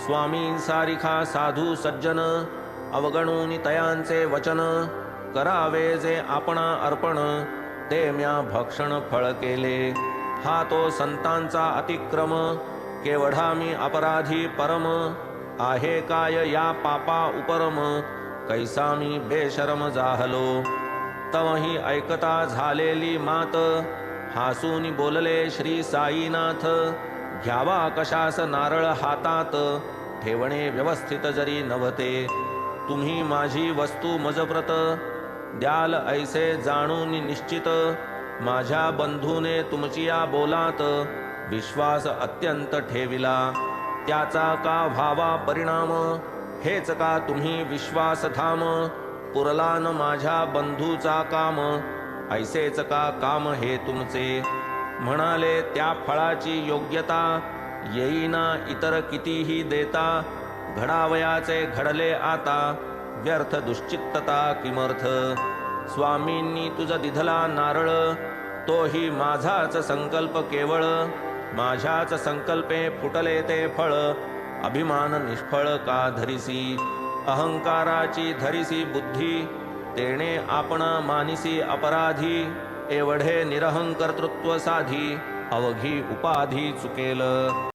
स्वामी सारिखा साधू सज्जन अवगणून तयांचे वचन करावे जे आपणा अर्पण ते म्या भक्षण फळ केले हा तो संतांचा अतिक्रम केवढा मी अपराधी परम आहे काय या पापा उपरम कैसा मी बेशरम जाहलो तवही ऐकता झालेली मात हासून बोलले श्री साईनाथ घ्यावा कशास नारळ हातात ठेवणे व्यवस्थित जरी नव्हते तुम्ही माझी वस्तू मजप्रत द्याल ऐसे जाणून निश्चित माझ्या बंधूने तुमची या बोलात विश्वास अत्यंत ठेविला त्याचा का व्हावा परिणाम हेच का तुम्ही विश्वास थांब पुरला न माझ्या बंधूचा काम ऐसेच का काम हे तुमचे म्हणाले त्या फळाची योग्यता येईना इतर कितीही देता घडावयाचे घडले आता व्यर्थ दुश्चित्तता किमर्थ स्वामींनी तुझ दिधला नारळ तोही माझाच संकल्प केवळ माझ्याच संकल्पे फुटले ते फळ अभिमान निष्फळ का धरिसी अहंकाराची धरिसी बुद्धी तेणे आपण मानिसी अपराधी एवढे निरहंकर्तृत्व साधी अवघी उपाधी चुकेल